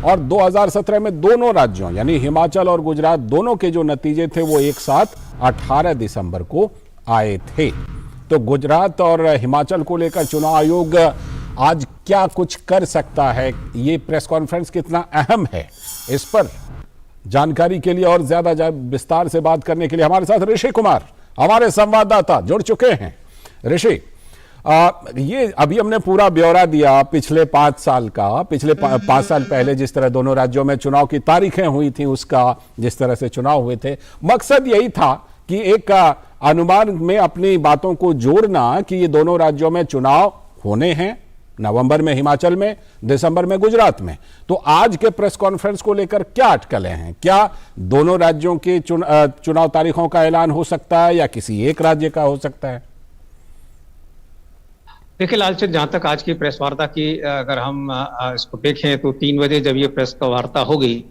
और 2017 में दोनों राज्यों यानी हिमाचल और गुजरात दोनों के जो नतीजे थे वो एक साथ 18 दिसंबर को आए थे। तो गुजरात और हिमाचल को लेकर चुनाव आयोग आज क्या कुछ कर सकता है, ये प्रेस कॉन्फ्रेंस कितना अहम है, इस पर जानकारी के लिए और ज्यादा विस्तार से बात करने के लिए हमारे साथ ऋषि कुमार हमारे संवाददाता जुड़ चुके हैं। ऋषि, ये अभी हमने पूरा ब्यौरा दिया पिछले 5 साल का, पिछले 5 साल पहले जिस तरह दोनों राज्यों में चुनाव की तारीखें हुई थी, उसका जिस तरह से चुनाव हुए थे, मकसद यही था कि एक अनुमान में अपनी बातों को जोड़ना कि ये दोनों राज्यों में चुनाव होने हैं, नवंबर में हिमाचल में, दिसंबर में गुजरात में। तो आज के प्रेस कॉन्फ्रेंस को लेकर क्या अटकलें हैं? क्या दोनों राज्यों के चुनाव तारीखों का ऐलान हो सकता है या किसी एक राज्य का हो सकता है? देखिए लालचंद, जहां तक आज की प्रेस वार्ता की अगर हम इसको देखें तो 3 बजे जब ये प्रेस वार्ता हो गई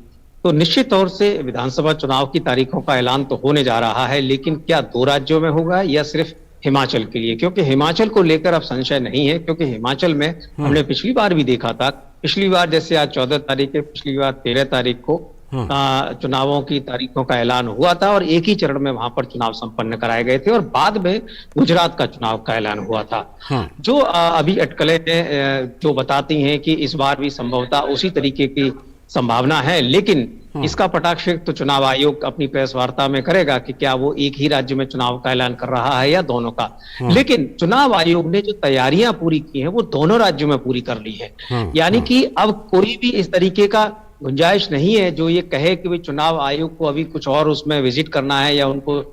तो निश्चित तौर से विधानसभा चुनाव की तारीखों का ऐलान तो होने जा रहा है, लेकिन क्या 2 राज्यों में होगा या सिर्फ हिमाचल के लिए? क्योंकि हिमाचल को लेकर अब संशय नहीं है, क्योंकि हिमाचल में हमने पिछली बार भी देखा था, पिछली बार जैसे आज 14 तारीख है, पिछली बार 13 तारीख को चुनावों की तारीखों का ऐलान हुआ था और एक ही चरण में वहां पर चुनाव संपन्न कराए गए थे और बाद में गुजरात का चुनाव का ऐलान हुआ था। जो अभी अटकलें जो बताती हैं कि इस बार भी संभवतः उसी तरीके की संभावना है, लेकिन इसका पटाक्षेप तो चुनाव आयोग अपनी प्रेस वार्ता में करेगा कि क्या वो एक ही राज्य में चुनाव का ऐलान कर रहा है या दोनों का। लेकिन चुनाव आयोग ने जो तैयारियां पूरी की हैं वो दोनों राज्यों में पूरी कर ली है। यानी कि अब कोई भी इस तरीके का गुंजाइश नहीं है जो ये कहे कि भाई चुनाव आयोग को अभी कुछ और उसमें विजिट करना है या उनको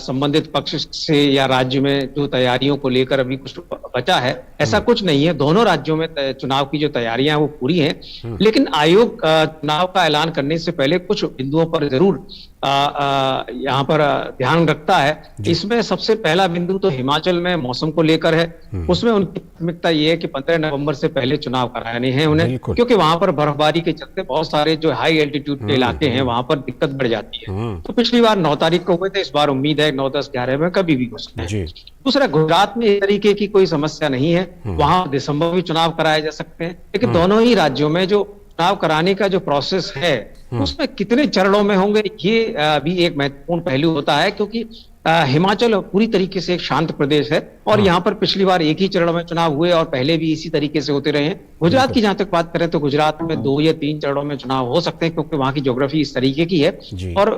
संबंधित पक्ष से या राज्य में जो तैयारियों को लेकर अभी कुछ बचा है, ऐसा कुछ नहीं है। दोनों राज्यों में चुनाव की जो तैयारियां हैं वो पूरी हैं, लेकिन आयोग चुनाव का ऐलान करने से पहले कुछ बिंदुओं पर जरूर यहाँ पर ध्यान रखता है। इसमें सबसे पहला बिंदु तो हिमाचल में मौसम को लेकर है। उसमें उनकी प्राथमिकता ये है कि 15 नवंबर से पहले चुनाव कराने हैं उन्हें, क्योंकि वहां पर बर्फबारी के चलते बहुत सारे जो हाई एल्टीट्यूड के इलाके हैं वहां पर दिक्कत बढ़ जाती है। तो पिछली बार 9 तारीख को हुए थे, इस बार उम्मीद है 9, 10, 11 में कभी भी हो सकता है। दूसरा, गुजरात में इस तरीके की कोई समस्या नहीं है, वहां दिसंबर में चुनाव कराए जा सकते हैं, लेकिन दोनों ही राज्यों में जो चुनाव कराने का जो प्रोसेस है उसमें कितने चरणों में होंगे ये भी एक महत्वपूर्ण पहलू होता है, क्योंकि हिमाचल पूरी तरीके से एक शांत प्रदेश है और यहाँ पर पिछली बार एक ही चरण में चुनाव हुए और पहले भी इसी तरीके से होते रहे हैं। गुजरात की जहां तक बात करें तो गुजरात में 2 या 3 चरणों में चुनाव हो सकते हैं, क्योंकि वहां की ज्योग्राफी इस तरीके की है और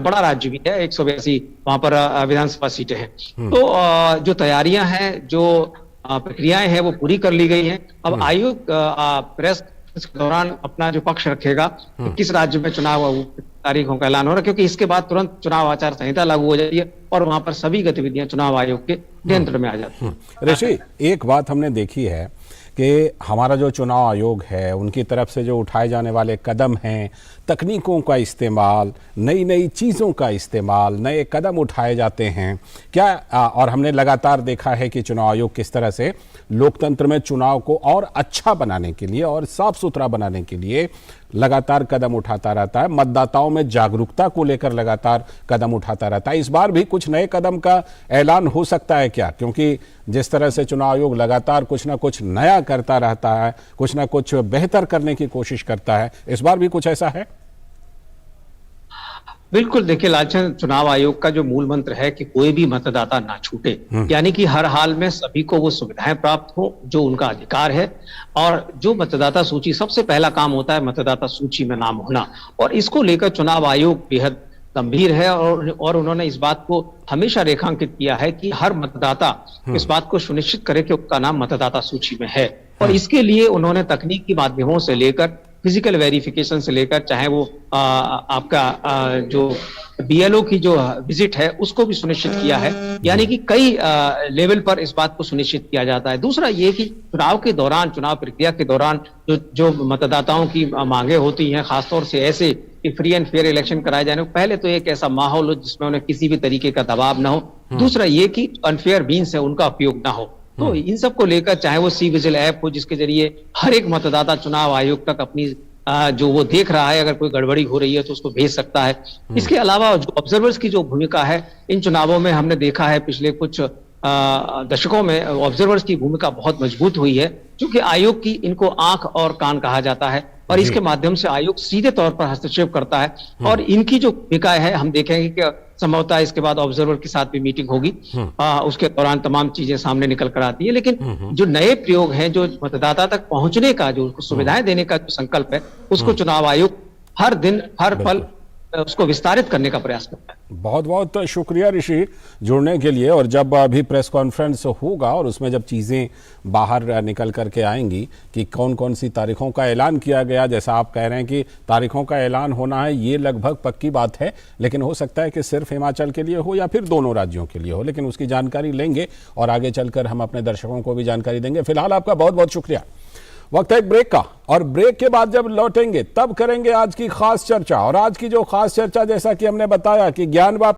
बड़ा राज्य भी है, 182 वहां पर विधानसभा सीटें हैं। तो जो तैयारियां हैं, जो प्रक्रियाएं हैं वो पूरी कर ली गई हैं। अब आयोग प्रेस के दौरान अपना जो पक्ष रखेगा तो किस राज्य में चुनाव तारीखों का ऐलान हो रहा है, क्योंकि इसके बाद तुरंत चुनाव आचार संहिता लागू हो जाती है और वहां पर सभी गतिविधियां चुनाव आयोग के नियंत्रण में आ जाती हैं। ऋषि, एक बात हमने देखी है कि हमारा जो चुनाव आयोग है उनकी तरफ से जो उठाए जाने वाले कदम हैं, तकनीकों का इस्तेमाल, नई नई चीज़ों का इस्तेमाल, नए कदम उठाए जाते हैं क्या? और हमने लगातार देखा है कि चुनाव आयोग किस तरह से लोकतंत्र में चुनाव को और अच्छा बनाने के लिए और साफ सुथरा बनाने के लिए लगातार कदम उठाता रहता है, मतदाताओं में जागरूकता को लेकर लगातार कदम उठाता रहता है। इस बार भी कुछ नए कदम का ऐलान हो सकता है क्या? क्योंकि जिस तरह से चुनाव आयोग लगातार कुछ ना कुछ नया करता रहता है, कुछ ना कुछ बेहतर करने की कोशिश करता है, इस बार भी कुछ ऐसा है? बिल्कुल, देखिए लालचंद, चुनाव आयोग का जो मूल मंत्र है कि कोई भी मतदाता ना छूटे, यानी कि हर हाल में सभी को वो सुविधाएं प्राप्त हो जो उनका अधिकार है। और जो मतदाता सूची, सबसे पहला काम होता है मतदाता सूची में नाम होना, और इसको लेकर चुनाव आयोग बेहद गंभीर है और उन्होंने इस बात को हमेशा रेखांकित किया है कि हर मतदाता इस बात को सुनिश्चित करे कि उसका नाम मतदाता सूची में है। और इसके लिए उन्होंने तकनीकी माध्यमों से लेकर फिजिकल वेरिफिकेशन से लेकर चाहे वो आपका जो बीएलओ की जो विजिट है उसको भी सुनिश्चित किया है, यानी कि कई लेवल पर इस बात को सुनिश्चित किया जाता है। दूसरा ये कि चुनाव के दौरान, चुनाव प्रक्रिया के दौरान जो मतदाताओं की मांगे होती हैं, खासतौर से ऐसे कि फ्री एंड फेयर इलेक्शन कराए जाने, पहले तो एक ऐसा माहौल हो जिसमें उन्हें किसी भी तरीके का दबाव ना हो। दूसरा ये कि अनफेयर मीन्स है उनका उपयोग ना हो। तो इन सब को लेकर चाहे वो सी विजिल ऐप हो जिसके जरिए हर एक मतदाता चुनाव आयोग तक अपनी जो वो देख रहा है, अगर कोई गड़बड़ी हो रही है तो उसको भेज सकता है। इसके अलावा जो ऑब्जर्वर्स की जो भूमिका है इन चुनावों में हमने देखा है पिछले कुछ दशकों में ऑब्जर्वर्स की भूमिका बहुत मजबूत हुई है, क्योंकि आयोग की इनको आंख और कान कहा जाता है। और जी। इसके माध्यम से आयोग सीधे तौर पर हस्तक्षेप करता है। और इनकी जो भूमिका है, हम देखेंगे कि संभवतः इसके बाद ऑब्जर्वर के साथ भी मीटिंग होगी, उसके दौरान तमाम चीजें सामने निकल कर आती है। लेकिन जो नए प्रयोग हैं, जो मतदाता तक पहुंचने का, जो उसको सुविधाएं देने का जो संकल्प है, उसको चुनाव आयोग हर दिन हर पल उसको विस्तारित करने का प्रयास करता है। बहुत बहुत शुक्रिया ऋषि जुड़ने के लिए। और जब अभी प्रेस कॉन्फ्रेंस होगा और उसमें जब चीज़ें बाहर निकल करके आएंगी कि कौन कौन सी तारीखों का ऐलान किया गया, जैसा आप कह रहे हैं कि तारीखों का ऐलान होना है, ये लगभग पक्की बात है, लेकिन हो सकता है कि सिर्फ हिमाचल के लिए हो या फिर दोनों राज्यों के लिए हो, लेकिन उसकी जानकारी लेंगे और आगे चलकर हम अपने दर्शकों को भी जानकारी देंगे। फिलहाल आपका बहुत बहुत शुक्रिया। वक्त है एक ब्रेक का, और ब्रेक के बाद जब लौटेंगे तब करेंगे आज की खास चर्चा। और आज की जो खास चर्चा, जैसा कि हमने बताया कि ज्ञान